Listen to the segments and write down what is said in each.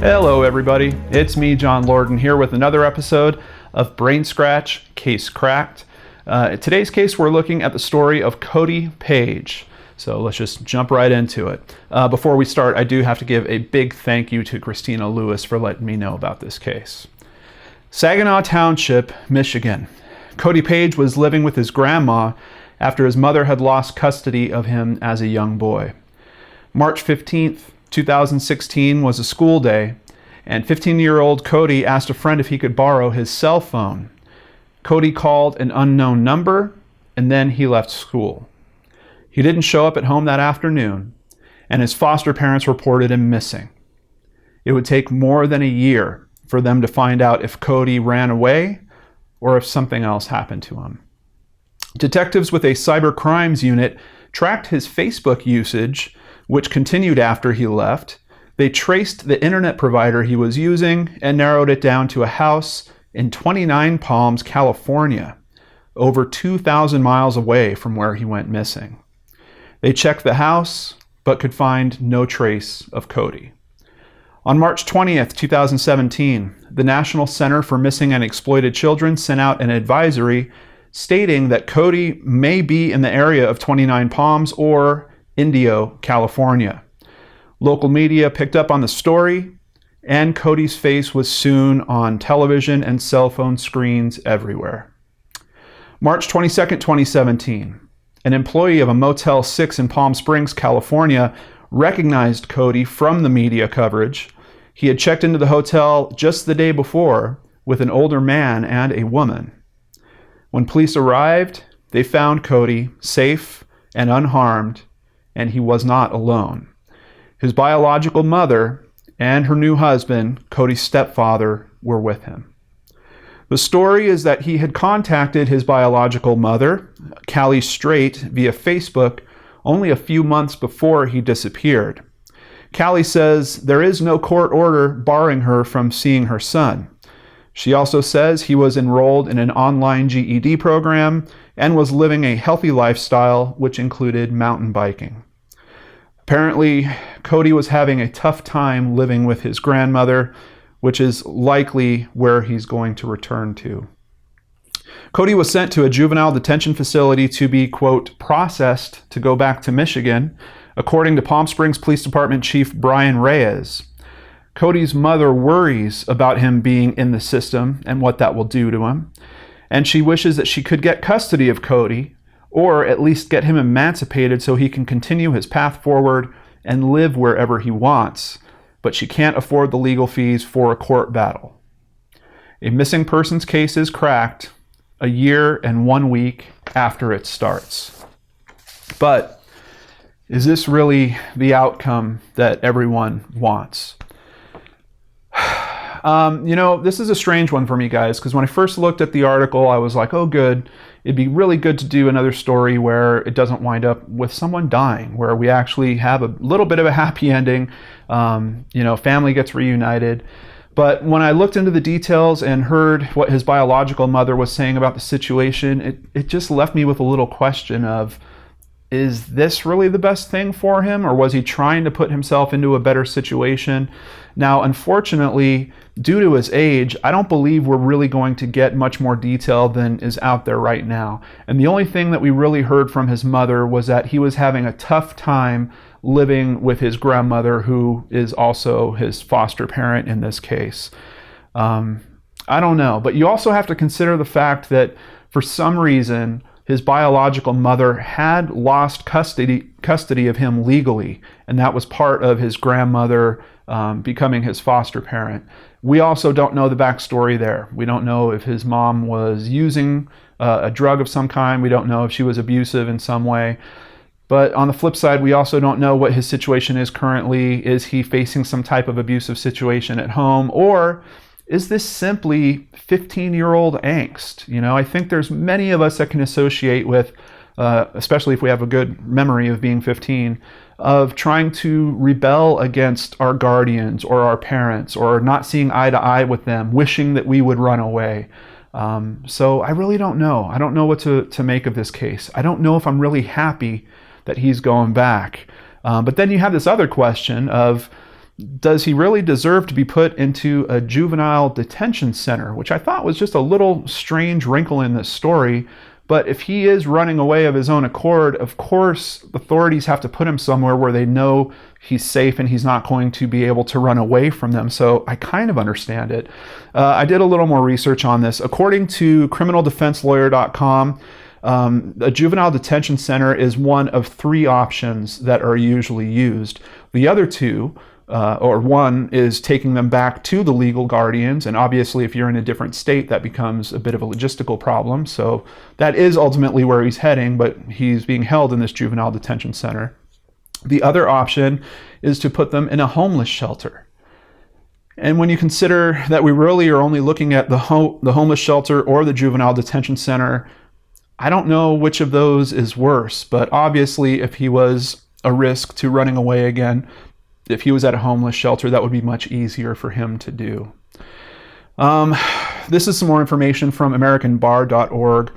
Hello everybody, it's me, John Lorden, here with another episode of Brain Scratch Case Cracked. Today's case, we're looking at the story of Cody Page. So let's just jump right into it. Before we start, I do have to give a big thank you to Christina Lewis for letting me know about this case. Saginaw Township, Michigan. Cody Page was living with his grandma after his mother had lost custody of him as a young boy. March 15th, 2016 was a school day, and 15-year-old Cody asked a friend if he could borrow his cell phone. Cody called an unknown number, and then he left school. He didn't show up at home that afternoon, and his foster parents reported him missing. It would take more than a year for them to find out if Cody ran away or if something else happened to him. Detectives with a cyber crimes unit tracked his Facebook usage, which continued after he left. They traced the internet provider he was using and narrowed it down to a house in 29 Palms, California, over 2,000 miles away from where he went missing. They checked the house, but could find no trace of Cody. On March 20th, 2017, the National Center for Missing and Exploited Children sent out an advisory stating that Cody may be in the area of 29 Palms or Indio, California. Local media picked up on the story, and Cody's face was soon on television and cell phone screens everywhere. March 22nd, 2017, an employee of a Motel 6 in Palm Springs, California, recognized Cody from the media coverage. He had checked into the hotel just the day before with an older man and a woman. When police arrived, they found Cody safe and unharmed, and he was not alone. His biological mother and her new husband, Cody's stepfather, were with him. The story is that he had contacted his biological mother, Callie Strait, via Facebook only a few months before he disappeared. Callie says there is no court order barring her from seeing her son. She also says he was enrolled in an online GED program and was living a healthy lifestyle, which included mountain biking. Apparently, Cody was having a tough time living with his grandmother, which is likely where he's going to return to. Cody was sent to a juvenile detention facility to be, quote, processed to go back to Michigan, according to Palm Springs Police Department Chief Brian Reyes. Cody's mother worries about him being in the system and what that will do to him, and she wishes that she could get custody of Cody, or at least get him emancipated so he can continue his path forward and live wherever he wants, but she can't afford the legal fees for a court battle. A missing persons case is cracked a year and 1 week after it starts. But is this really the outcome that everyone wants? This is a strange one for me, guys, because when I first looked at the article, I was like, oh, good. It'd be really good to do another story where it doesn't wind up with someone dying, where we actually have a little bit of a happy ending. Family gets reunited. But when I looked into the details and heard what his biological mother was saying about the situation, it just left me with a little question of, is this really the best thing for him, or was he trying to put himself into a better situation? Now, unfortunately, due to his age, I don't believe we're really going to get much more detail than is out there right now. And the only thing that we really heard from his mother was that he was having a tough time living with his grandmother, who is also his foster parent in this case. I don't know, but you also have to consider the fact that for some reason, his biological mother had lost custody of him legally, and that was part of his grandmother becoming his foster parent. We also don't know the backstory there. We don't know if his mom was using a drug of some kind. We don't know if she was abusive in some way. But on the flip side, we also don't know what his situation is currently. Is he facing some type of abusive situation at home, or is this simply 15-year-old angst? I think there's many of us that can associate with, especially if we have a good memory of being 15, of trying to rebel against our guardians or our parents, or not seeing eye to eye with them, wishing that we would run away. So I really don't know. I don't know what to make of this case. I don't know if I'm really happy that he's going back. But then you have this other question of, does he really deserve to be put into a juvenile detention center? Which I thought was just a little strange wrinkle in this story. But if he is running away of his own accord, of course, authorities have to put him somewhere where they know he's safe and he's not going to be able to run away from them. So I kind of understand it. I did a little more research on this. According to criminaldefenselawyer.com, a juvenile detention center is one of 3 options that are usually used. The other 2, or one, is taking them back to the legal guardians. And obviously, if you're in a different state, that becomes a bit of a logistical problem. So that is ultimately where he's heading, but he's being held in this juvenile detention center. The other option is to put them in a homeless shelter. And when you consider that we really are only looking at the homeless shelter or the juvenile detention center, I don't know which of those is worse. But obviously, if he was a risk to running away again, if he was at a homeless shelter, that would be much easier for him to do. This is some more information from AmericanBar.org.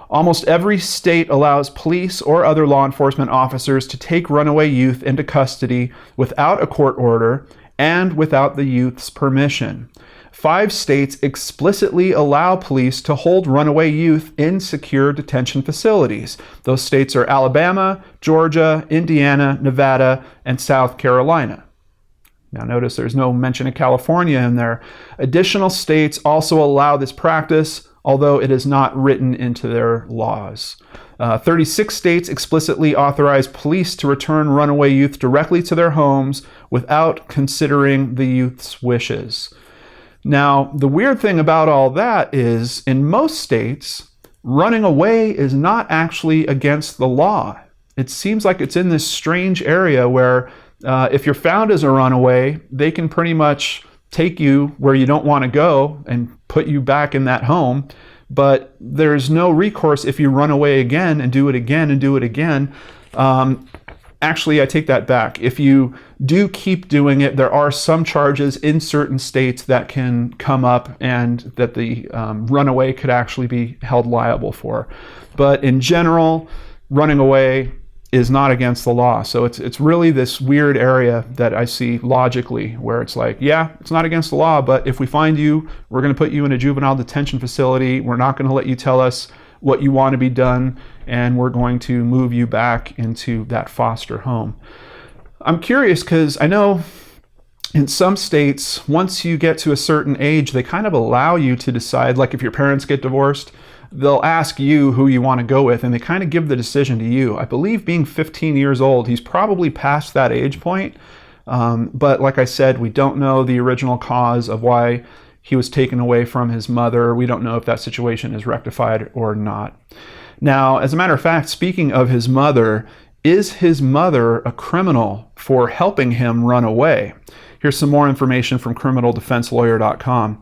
Almost every state allows police or other law enforcement officers to take runaway youth into custody without a court order and without the youth's permission. 5 states explicitly allow police to hold runaway youth in secure detention facilities. Those states are Alabama, Georgia, Indiana, Nevada, and South Carolina. Now notice there's no mention of California in there. Additional states also allow this practice, although it is not written into their laws. 36 states explicitly authorize police to return runaway youth directly to their homes without considering the youth's wishes. Now, the weird thing about all that is, in most states, running away is not actually against the law. It seems like it's in this strange area where if you're found as a runaway, they can pretty much take you where you don't want to go and put you back in that home. But there's no recourse if you run away again and do it again and do it again. Actually, I take that back. If you do keep doing it, there are some charges in certain states that can come up and that the runaway could actually be held liable for. But in general, running away is not against the law. So it's really this weird area that I see logically where it's like, yeah, it's not against the law, but if we find you, we're going to put you in a juvenile detention facility. We're not going to let you tell us what you want to be done, and we're going to move you back into that foster home. I'm curious because I know in some states, once you get to a certain age, they kind of allow you to decide, like if your parents get divorced, they'll ask you who you want to go with, and they kind of give the decision to you. I believe being 15 years old, he's probably past that age point. But like I said, we don't know the original cause of why he was taken away from his mother. We don't know if that situation is rectified or not. Now, as a matter of fact, speaking of his mother, is his mother a criminal for helping him run away? Here's some more information from criminaldefenselawyer.com.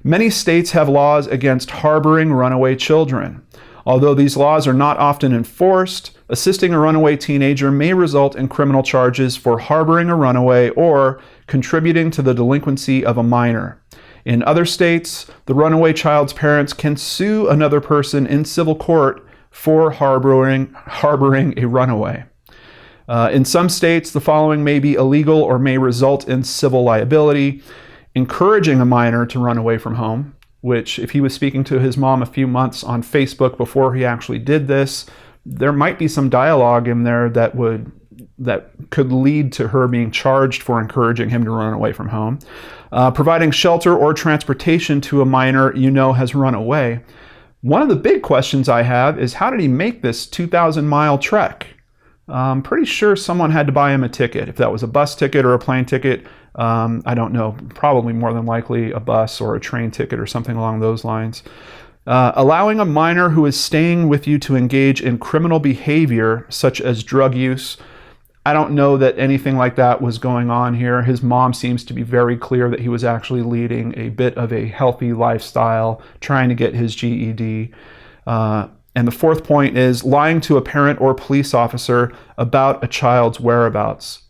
Many states have laws against harboring runaway children. Although these laws are not often enforced, assisting a runaway teenager may result in criminal charges for harboring a runaway or contributing to the delinquency of a minor. In other states, the runaway child's parents can sue another person in civil court for harboring a runaway. In some states, the following may be illegal or may result in civil liability: encouraging a minor to run away from home, which if he was speaking to his mom a few months on Facebook before he actually did this, there might be some dialogue in there that could lead to her being charged for encouraging him to run away from home. Providing shelter or transportation to a minor you know has run away. One of the big questions I have is, how did he make this 2,000-mile trek? I'm pretty sure someone had to buy him a ticket. If that was a bus ticket or a plane ticket, I don't know. Probably more than likely a bus or a train ticket or something along those lines. Allowing a minor who is staying with you to engage in criminal behavior, such as drug use. I don't know that anything like that was going on here. His mom seems to be very clear that he was actually leading a bit of a healthy lifestyle, trying to get his GED. And the fourth point is lying to a parent or police officer about a child's whereabouts.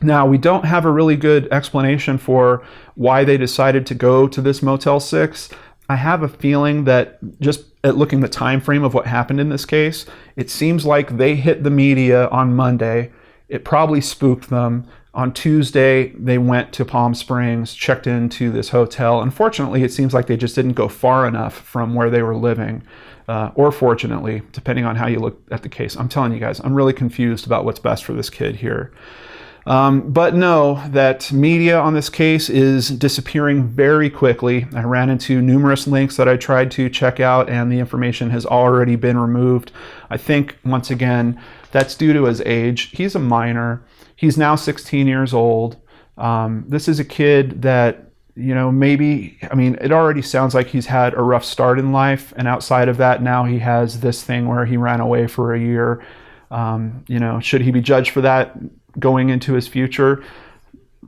Now, we don't have a really good explanation for why they decided to go to this Motel 6. I have a feeling that just at looking at the time frame of what happened in this case, it seems like they hit the media on Monday. It probably spooked them. On Tuesday, they went to Palm Springs, checked into this hotel. Unfortunately, it seems like they just didn't go far enough from where they were living, or fortunately, depending on how you look at the case. I'm telling you guys, I'm really confused about what's best for this kid here. But know that media on this case is disappearing very quickly. I ran into numerous links that I tried to check out, and the information has already been removed. I think, once again, that's due to his age. He's a minor. He's now 16 years old. This is a kid that, maybe, it already sounds like he's had a rough start in life. And outside of that, now he has this thing where he ran away for a year. Should he be judged for that going into his future?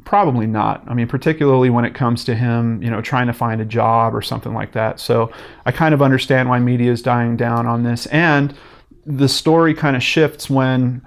Probably not. Particularly when it comes to him, trying to find a job or something like that. So I kind of understand why media is dying down on this. And the story kind of shifts when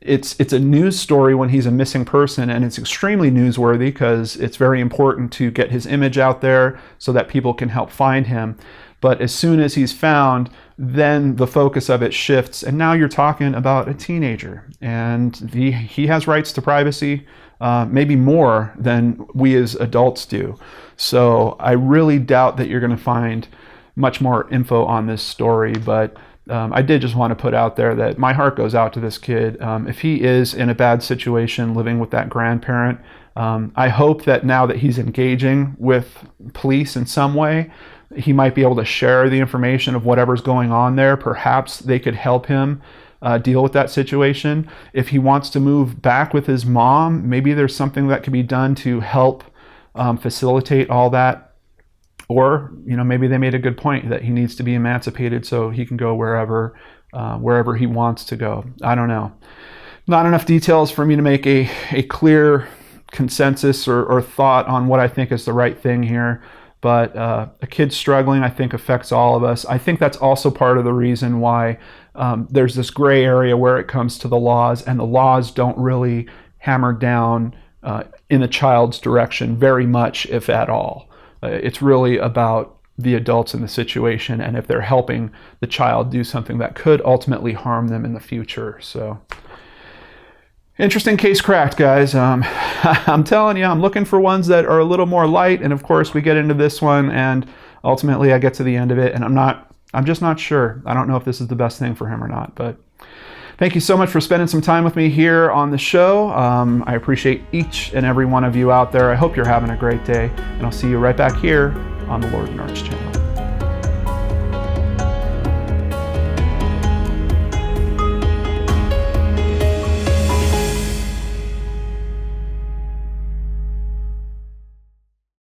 it's a news story when he's a missing person, and it's extremely newsworthy because it's very important to get his image out there so that people can help find him. But as soon as he's found, then the focus of it shifts, and now you're talking about a teenager, and he has rights to privacy, maybe more than we as adults do. So I really doubt that you're going to find much more info on this story, but I did just want to put out there that my heart goes out to this kid. If he is in a bad situation living with that grandparent, I hope that now that he's engaging with police in some way, he might be able to share the information of whatever's going on there. Perhaps they could help him deal with that situation. If he wants to move back with his mom, maybe there's something that can be done to help facilitate all that. Or, maybe they made a good point that he needs to be emancipated so he can go wherever he wants to go. I don't know. Not enough details for me to make a clear consensus or thought on what I think is the right thing here. But a kid struggling, I think, affects all of us. I think that's also part of the reason why there's this gray area where it comes to the laws, and the laws don't really hammer down in the child's direction very much, if at all. It's really about the adults in the situation and if they're helping the child do something that could ultimately harm them in the future. So, interesting case cracked, guys. I'm telling you, I'm looking for ones that are a little more light. And of course, we get into this one, and ultimately I get to the end of it, and I'm just not sure. I don't know if this is the best thing for him or not, but thank you so much for spending some time with me here on the show. I appreciate each and every one of you out there. I hope you're having a great day, and I'll see you right back here on the Lord and Arch channel.